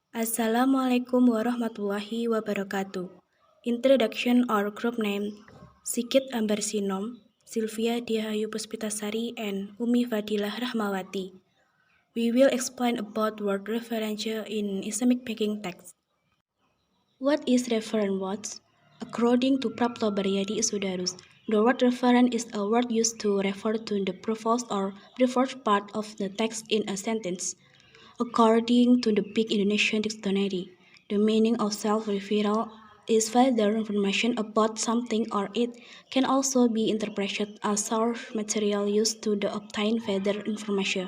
Assalamualaikum warahmatullahi wabarakatuh. Introduction or group name Sigit Ambarsinom, Sylvia Diahayu Puspitasari, and Umi Fadilah Rahmawati. We will explain about word reference in Islamic banking text. What is referent words? According to Prapto Baryadi Sudarus, the word referent is a word used to refer to the proposed or preferred part of the text in a sentence. According to the Big Indonesian Dictionary, the meaning of self-referral is further information about something, or it can also be interpreted as source material used to obtain further information.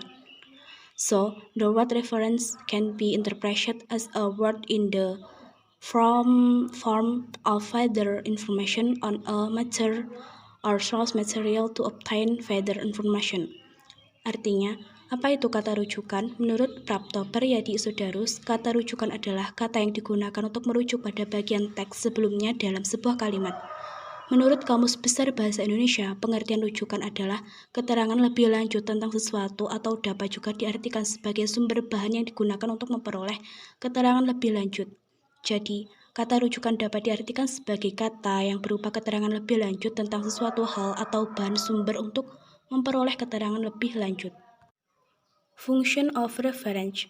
So, the word reference can be interpreted as a word in the form of further information on a matter or source material to obtain further information. Artinya, apa itu kata rujukan? Menurut Prapto Baryadi Sudarus, kata rujukan adalah kata yang digunakan untuk merujuk pada bagian teks sebelumnya dalam sebuah kalimat. Menurut Kamus Besar Bahasa Indonesia, pengertian rujukan adalah keterangan lebih lanjut tentang sesuatu atau dapat juga diartikan sebagai sumber bahan yang digunakan untuk memperoleh keterangan lebih lanjut. Jadi, kata rujukan dapat diartikan sebagai kata yang berupa keterangan lebih lanjut tentang sesuatu hal atau bahan sumber untuk memperoleh keterangan lebih lanjut. Function of reference.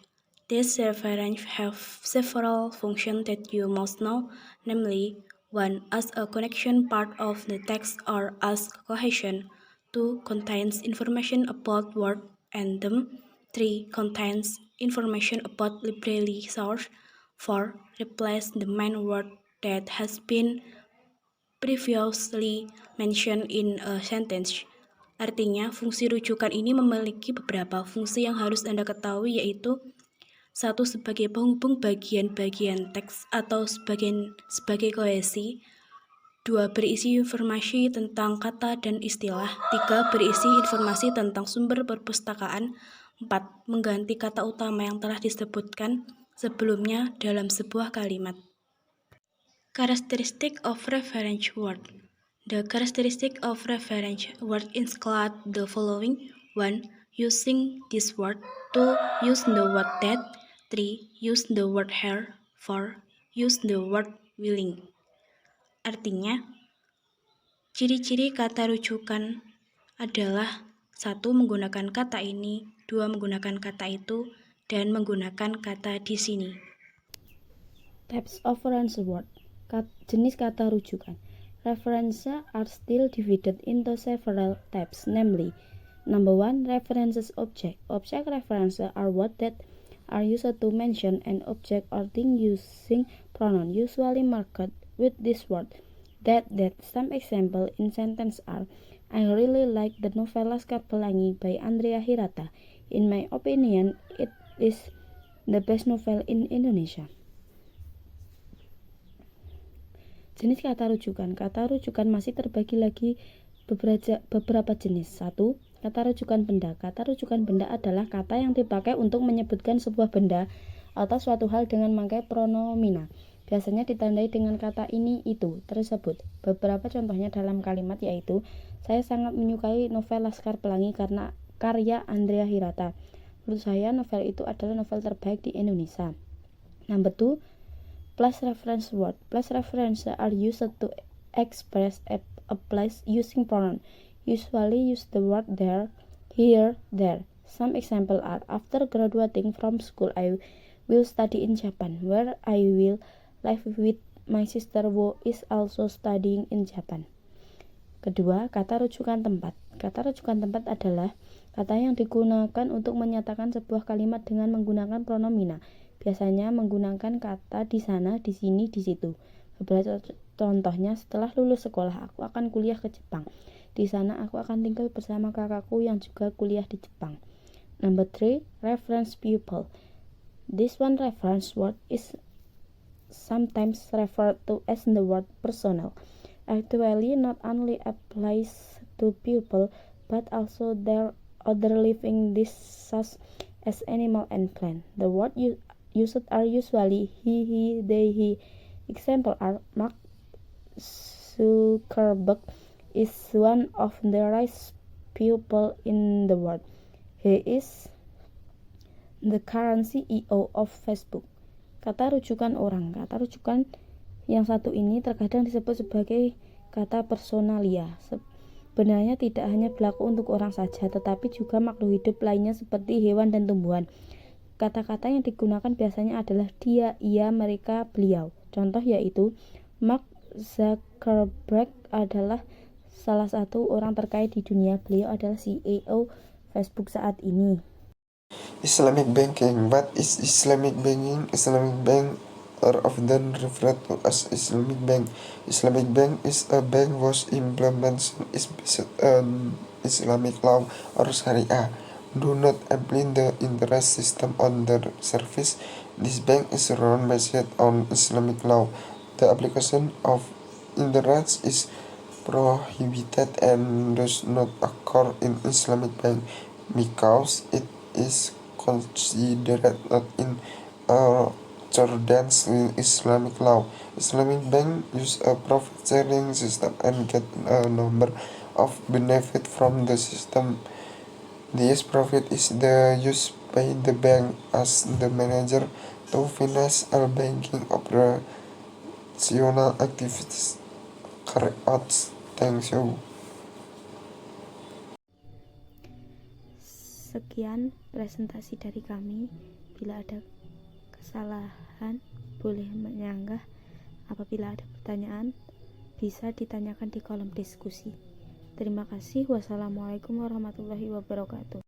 These references have several functions that you must know, namely 1. As a connection part of the text or as cohesion. 2. Contains information about word and them. 3. Contains information about library source. 4. Replace the main word that has been previously mentioned in a sentence. Artinya, fungsi rujukan ini memiliki beberapa fungsi yang harus Anda ketahui, yaitu 1. Sebagai penghubung bagian-bagian teks atau sebagai kohesi. 2. Berisi informasi tentang kata dan istilah. 3. Berisi informasi tentang sumber perpustakaan. 4. Mengganti kata utama yang telah disebutkan sebelumnya dalam sebuah kalimat. Characteristic of reference word. The characteristic of reference word include the following: 1. Using this word. 2. Use the word that. 3. Use the word here. 4. Use the word willing. Artinya, ciri-ciri kata rujukan adalah 1. Menggunakan kata ini, 2. Menggunakan kata itu, dan menggunakan kata di sini. Types of reference word. Jenis kata rujukan. References are still divided into several types, namely: Number 1. References object. Object references are words that are used to mention an object or thing using pronoun, usually marked with this word. That some example in sentence are: I really like the novel Laskar Pelangi by Andrea Hirata. In my opinion, it is the best novel in Indonesia. Jenis kata rujukan. Kata rujukan masih terbagi lagi beberapa jenis. 1. Kata rujukan benda. Kata rujukan benda adalah kata yang dipakai untuk menyebutkan sebuah benda atau suatu hal dengan memakai pronomina. Biasanya ditandai dengan kata ini, itu, tersebut. Beberapa contohnya dalam kalimat yaitu: saya sangat menyukai novel Laskar Pelangi karena karya Andrea Hirata. Menurut saya novel itu adalah novel terbaik di Indonesia. Number 2. Place reference word. Place reference are used to express a place using pronoun. Usually use the word there, here, there. Some examples are: after graduating from school, I will study in Japan, where I will live with my sister who is also studying in Japan. Kedua, kata rujukan tempat. Kata rujukan tempat adalah kata yang digunakan untuk menyatakan sebuah kalimat dengan menggunakan pronomina. Biasanya menggunakan kata di sana, di sini, di situ. Beberapa contohnya: setelah lulus sekolah, aku akan kuliah ke Jepang. Di sana aku akan tinggal bersama kakakku yang juga kuliah di Jepang. Number 3. Reference pupil. This one reference word is sometimes referred to as the word personal. Actually, not only applies to people, but also their other living things such as animal and plant. The word used are usually he, they, he. Example are: Mark Zuckerberg is one of the richest people in the world. He is the current CEO of Facebook. Kata rujukan orang. Kata rujukan yang satu ini terkadang disebut sebagai kata personalia. Sebenarnya tidak hanya berlaku untuk orang saja, tetapi juga makhluk hidup lainnya seperti hewan dan tumbuhan. Kata-kata yang digunakan biasanya adalah dia, ia, mereka, beliau. Contoh yaitu Mark Zuckerberg adalah salah satu orang terkaya di dunia. Beliau adalah CEO Facebook saat ini. Islamic banking. What is Islamic banking? Islamic bank are often referred to as Islamic bank. Islamic bank is a bank whose implementation is based on Islamic law or Sharia. Do not apply the interest system on their service. This bank is run based on Islamic law. The application of interest is prohibited and does not occur in Islamic bank because it is considered not in accordance with Islamic law. Islamic bank use a profit sharing system and get a number of benefit from the system. This profit is the used by the bank as the manager to finance all banking operational activities carried out. Thanks you. Sekian presentasi dari kami. Bila ada kesalahan, boleh menyanggah. Apabila ada pertanyaan, bisa ditanyakan di kolom diskusi. Terima kasih. Wassalamualaikum warahmatullahi wabarakatuh.